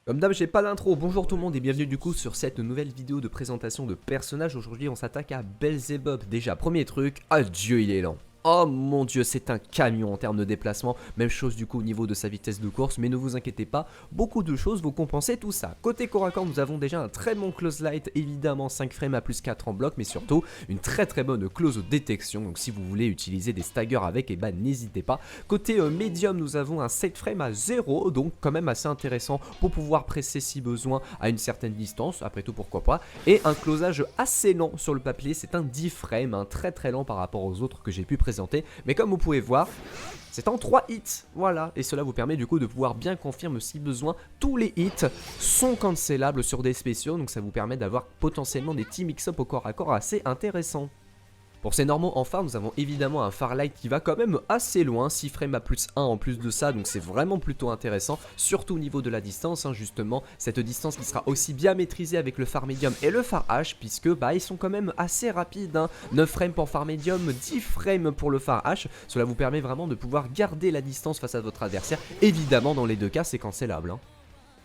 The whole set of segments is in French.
Comme d'hab, j'ai pas d'intro. Bonjour tout le monde et bienvenue du coup sur cette nouvelle vidéo de présentation de personnages. Aujourd'hui, on s'attaque à Belzebub. Déjà, premier truc, ah Dieu, il est lent. Oh mon dieu, c'est un camion en termes de déplacement. Même chose du coup au niveau de sa vitesse de course, mais ne vous inquiétez pas, beaucoup de choses vont compenser tout ça. Côté corps à corps, nous avons déjà un très bon close light, évidemment 5 frames à plus 4 en bloc, mais surtout une très bonne close détection. Donc si vous voulez utiliser des staggers avec, et bah n'hésitez pas. Côté médium, nous avons un 7 frames à 0, donc quand même assez intéressant pour pouvoir presser si besoin à une certaine distance, après tout pourquoi pas. Et un closage assez lent sur le papier, c'est un 10 frames, un très lent par rapport aux autres que j'ai pu présenter. Mais comme vous pouvez voir, c'est en 3 hits, voilà, et cela vous permet du coup de pouvoir bien confirmer si besoin. Tous les hits sont cancellables sur des spéciaux, donc ça vous permet d'avoir potentiellement des team mix-up au corps à corps assez intéressants. Pour ces normaux en phare, nous avons évidemment un Farlight qui va quand même assez loin, 6 frames à plus 1 en plus de ça, donc c'est vraiment plutôt intéressant, surtout au niveau de la distance, justement, cette distance qui sera aussi bien maîtrisée avec le phare médium et le phare H, puisque bah ils sont quand même assez rapides, 9 frames pour phare médium, 10 frames pour le phare H, cela vous permet vraiment de pouvoir garder la distance face à votre adversaire, évidemment dans les deux cas c'est cancellable.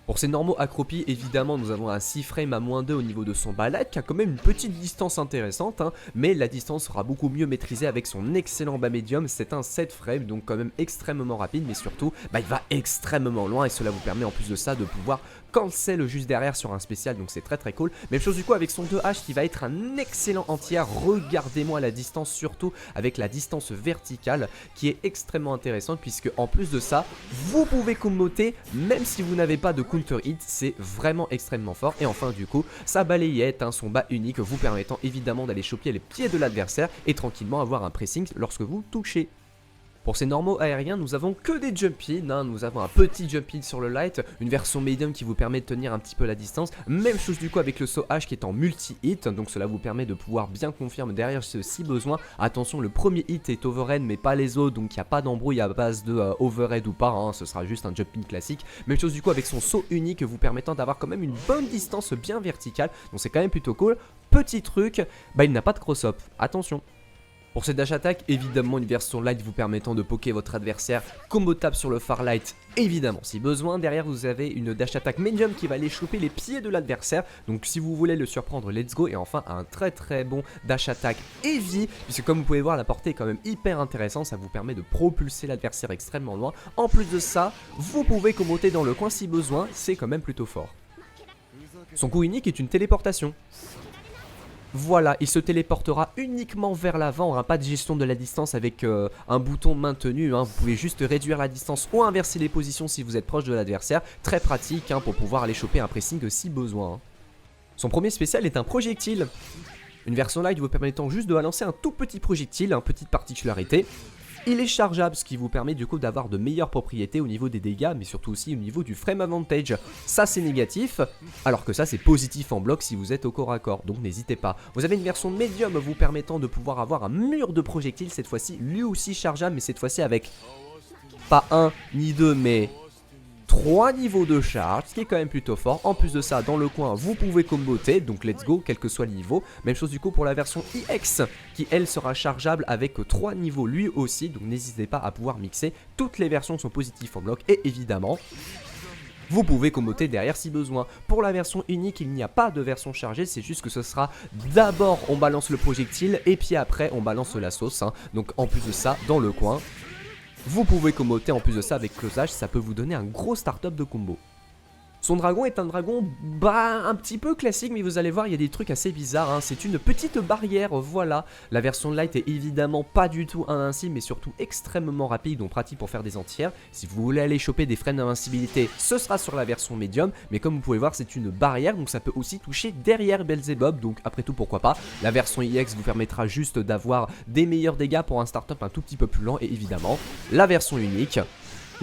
Pour ces normaux accroupis, évidemment, nous avons un 6 frames à -2 au niveau de son balade qui a quand même une petite distance intéressante, mais la distance sera beaucoup mieux maîtrisée avec son excellent bas médium. C'est un 7 frames, donc quand même extrêmement rapide, mais surtout, il va extrêmement loin et cela vous permet en plus de ça de pouvoir cancel juste derrière sur un spécial, donc c'est très cool. Même chose du coup avec son 2H qui va être un excellent entier. Regardez-moi la distance, surtout avec la distance verticale qui est extrêmement intéressante, puisque en plus de ça, vous pouvez comboter même si vous n'avez pas de counter hit, c'est vraiment extrêmement fort. Et enfin du coup, sa balayette, son bas unique vous permettant évidemment d'aller choper les pieds de l'adversaire et tranquillement avoir un pressing lorsque vous touchez. Pour ces normaux aériens, nous avons que des jump in, nous avons un petit jump in sur le light, une version medium qui vous permet de tenir un petit peu la distance. Même chose du coup avec le saut H qui est en multi-hit, donc cela vous permet de pouvoir bien confirmer derrière si besoin. Attention, le premier hit est overhead mais pas les autres, donc il n'y a pas d'embrouille à base de overhead ou pas, ce sera juste un jump in classique. Même chose du coup avec son saut unique vous permettant d'avoir quand même une bonne distance bien verticale, donc c'est quand même plutôt cool. Petit truc, il n'a pas de cross-up, attention. Pour cette dash attack, évidemment une version light vous permettant de poker votre adversaire, combo tap sur le phare light, évidemment si besoin. Derrière vous avez une dash attack medium qui va aller choper les pieds de l'adversaire, donc si vous voulez le surprendre, let's go. Et enfin un très bon dash attack heavy, puisque comme vous pouvez voir la portée est quand même hyper intéressante, ça vous permet de propulser l'adversaire extrêmement loin. En plus de ça, vous pouvez comboter dans le coin si besoin, c'est quand même plutôt fort. Son coup unique est une téléportation. Voilà, il se téléportera uniquement vers l'avant, pas de gestion de la distance avec un bouton maintenu, vous pouvez juste réduire la distance ou inverser les positions si vous êtes proche de l'adversaire, très pratique pour pouvoir aller choper un pressing si besoin. Son premier spécial est un projectile, une version light vous permettant juste de balancer un tout petit projectile, petite particularité. Il est chargeable, ce qui vous permet du coup d'avoir de meilleures propriétés au niveau des dégâts, mais surtout aussi au niveau du frame advantage. Ça c'est négatif, alors que ça c'est positif en bloc si vous êtes au corps à corps, donc n'hésitez pas. Vous avez une version médium vous permettant de pouvoir avoir un mur de projectiles, cette fois-ci lui aussi chargeable, mais cette fois-ci avec pas 1 ni 2 mais 3 niveaux de charge, ce qui est quand même plutôt fort. En plus de ça, dans le coin, vous pouvez comboter, donc let's go, quel que soit le niveau. Même chose du coup pour la version IX, qui elle sera chargeable avec 3 niveaux lui aussi, donc n'hésitez pas à pouvoir mixer. Toutes les versions sont positives en bloc, et évidemment, vous pouvez comboter derrière si besoin. Pour la version unique, il n'y a pas de version chargée, c'est juste que ce sera d'abord on balance le projectile, et puis après on balance la sauce. Donc en plus de ça, dans le coin, vous pouvez comboter en plus de ça avec closage, ça peut vous donner un gros start-up de combo. Son dragon est un dragon un petit peu classique, mais vous allez voir il y a des trucs assez bizarres, c'est une petite barrière, voilà. La version light est évidemment pas du tout invincible, mais surtout extrêmement rapide, donc pratique pour faire des entières. Si vous voulez aller choper des frames d'invincibilité, ce sera sur la version médium, mais comme vous pouvez voir c'est une barrière, donc ça peut aussi toucher derrière Belzebub, donc après tout pourquoi pas. La version IX vous permettra juste d'avoir des meilleurs dégâts pour un start-up un tout petit peu plus lent, et évidemment la version unique,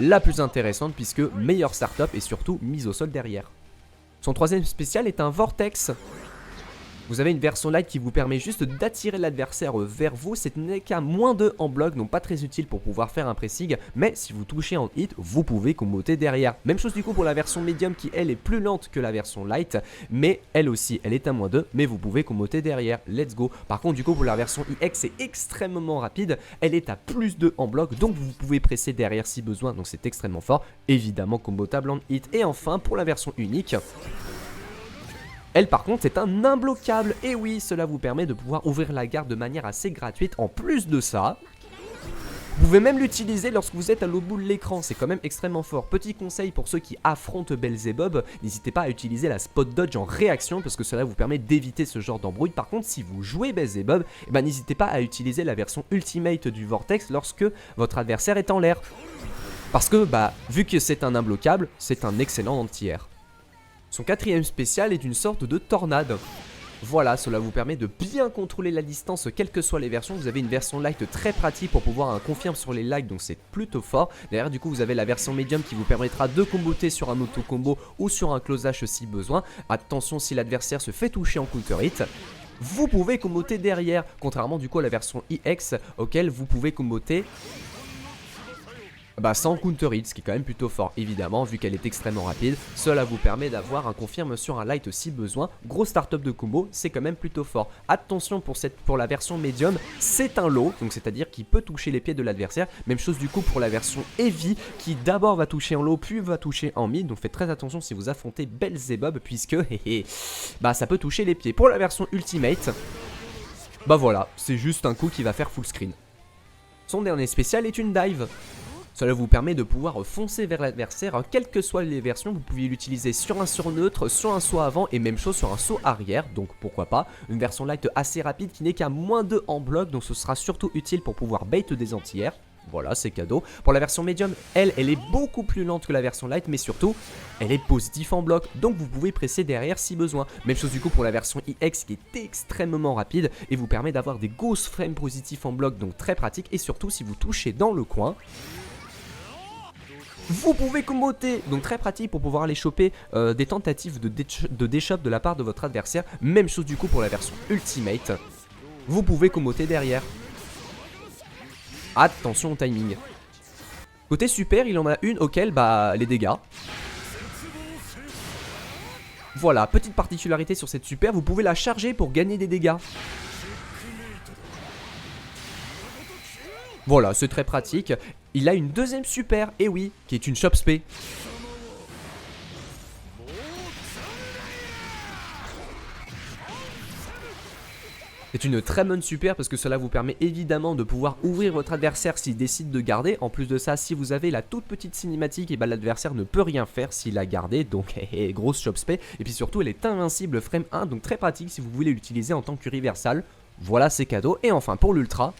la plus intéressante puisque meilleure startup et surtout mise au sol derrière. Son troisième spécial est un Vortex. Vous avez une version light qui vous permet juste d'attirer l'adversaire vers vous, c'est n'est qu'à -2 en bloc, donc pas très utile pour pouvoir faire un pressing, mais si vous touchez en hit, vous pouvez comboter derrière. Même chose du coup pour la version médium qui elle est plus lente que la version light, mais elle aussi elle est à -2, mais vous pouvez comboter derrière, let's go. Par contre du coup pour la version IX c'est extrêmement rapide, elle est à +2 en bloc, donc vous pouvez presser derrière si besoin, donc c'est extrêmement fort, évidemment combotable en hit. Et enfin pour la version unique, elle par contre c'est un imbloquable, et oui cela vous permet de pouvoir ouvrir la garde de manière assez gratuite. En plus de ça, vous pouvez même l'utiliser lorsque vous êtes à l'autre bout de l'écran, c'est quand même extrêmement fort. Petit conseil pour ceux qui affrontent Belzébob, n'hésitez pas à utiliser la spot dodge en réaction parce que cela vous permet d'éviter ce genre d'embrouille. Par contre si vous jouez Belzébob, n'hésitez pas à utiliser la version ultimate du Vortex lorsque votre adversaire est en l'air. Parce que vu que c'est un imbloquable, c'est un excellent anti-air. Son quatrième spécial est une sorte de tornade. Voilà, cela vous permet de bien contrôler la distance quelles que soient les versions. Vous avez une version light très pratique pour pouvoir confirmer sur les lags, donc c'est plutôt fort. Derrière du coup vous avez la version médium qui vous permettra de comboter sur un auto combo ou sur un close dash si besoin. Attention, si l'adversaire se fait toucher en counter hit, vous pouvez comboter derrière, contrairement du coup à la version IX auquel vous pouvez comboter sans counter hit, ce qui est quand même plutôt fort évidemment vu qu'elle est extrêmement rapide. Cela vous permet d'avoir un confirme sur un light si besoin. Gros start-up de combo, c'est quand même plutôt fort. Attention pour la version médium, c'est un low, donc c'est à dire qu'il peut toucher les pieds de l'adversaire. Même chose du coup pour la version heavy qui d'abord va toucher en low puis va toucher en mid, donc faites très attention si vous affrontez Belzébob puisque ça peut toucher les pieds. Pour la version ultimate, voilà, c'est juste un coup qui va faire full screen. Son dernier spécial est une dive. Cela vous permet de pouvoir foncer vers l'adversaire, quelles que soient les versions. Vous pouvez l'utiliser sur un saut neutre, sur un saut avant et même chose sur un saut arrière, donc pourquoi pas. Une version light assez rapide qui n'est qu'à -2 en bloc, donc ce sera surtout utile pour pouvoir bait des anti-airs. Voilà, c'est cadeau. Pour la version médium, elle est beaucoup plus lente que la version light, mais surtout, elle est positive en bloc, donc vous pouvez presser derrière si besoin. Même chose du coup pour la version IX qui est extrêmement rapide et vous permet d'avoir des ghost frames positifs en bloc, donc très pratique. Et surtout, si vous touchez dans le coin, vous pouvez comboter, donc très pratique pour pouvoir aller choper des tentatives de déchop de la part de votre adversaire. Même chose du coup pour la version ultimate, vous pouvez comboter derrière. Attention au timing. Côté super, il en a une auquel les dégâts. Voilà, petite particularité sur cette super, vous pouvez la charger pour gagner des dégâts. Voilà, c'est très pratique. Il a une deuxième super, et oui, qui est une Chop Spé. C'est une très bonne super parce que cela vous permet évidemment de pouvoir ouvrir votre adversaire s'il décide de garder. En plus de ça, si vous avez la toute petite cinématique, l'adversaire ne peut rien faire s'il a gardé. Donc grosse Chop Spé. Et puis surtout, elle est invincible frame 1, donc très pratique si vous voulez l'utiliser en tant que reversal. Voilà, c'est cadeau. Et enfin pour l'ultra,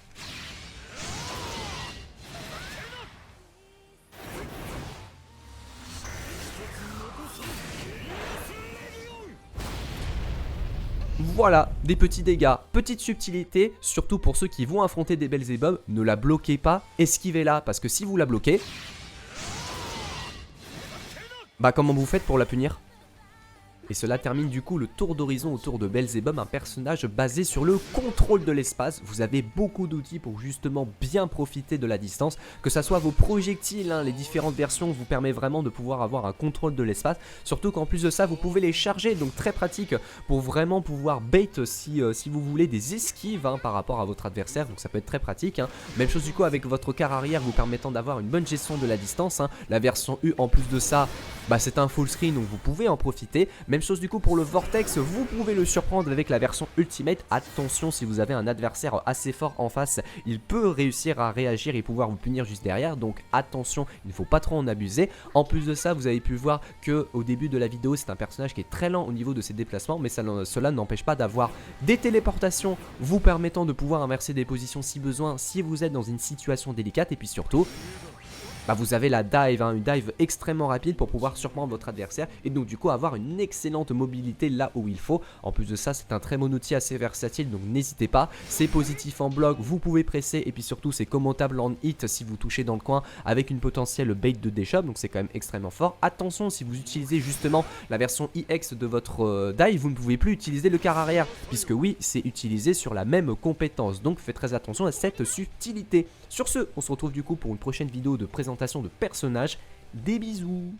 voilà, des petits dégâts, petite subtilité, surtout pour ceux qui vont affronter des Belzébob, ne la bloquez pas, esquivez-la, parce que si vous la bloquez, comment vous faites pour la punir ? Et cela termine du coup le tour d'horizon autour de Belzébob, un personnage basé sur le contrôle de l'espace. Vous avez beaucoup d'outils pour justement bien profiter de la distance, que ça soit vos projectiles, les différentes versions vous permettent vraiment de pouvoir avoir un contrôle de l'espace. Surtout qu'en plus de ça, vous pouvez les charger, donc très pratique pour vraiment pouvoir bait si vous voulez des esquives par rapport à votre adversaire, donc ça peut être très pratique. Même chose du coup avec votre quart arrière vous permettant d'avoir une bonne gestion de la distance. La version U en plus de ça, c'est un full screen donc vous pouvez en profiter. Même chose du coup pour le Vortex, vous pouvez le surprendre avec la version Ultimate. Attention, si vous avez un adversaire assez fort en face, il peut réussir à réagir et pouvoir vous punir juste derrière, donc attention, il ne faut pas trop en abuser. En plus de ça, vous avez pu voir que au début de la vidéo, c'est un personnage qui est très lent au niveau de ses déplacements, mais cela n'empêche pas d'avoir des téléportations vous permettant de pouvoir inverser des positions si besoin, si vous êtes dans une situation délicate. Et puis surtout, bah, vous avez la dive, hein, une dive extrêmement rapide pour pouvoir surprendre votre adversaire et donc du coup avoir une excellente mobilité là où il faut. En plus de ça, c'est un très bon outil assez versatile, donc n'hésitez pas. C'est positif en bloc, vous pouvez presser et puis surtout c'est commentable en hit si vous touchez dans le coin avec une potentielle bait de D-Shop, donc c'est quand même extrêmement fort. Attention, si vous utilisez justement la version IX de votre dive, vous ne pouvez plus utiliser le quart arrière, puisque oui, c'est utilisé sur la même compétence, donc faites très attention à cette subtilité. Sur ce, on se retrouve du coup pour une prochaine vidéo de présentation de personnages. Des bisous.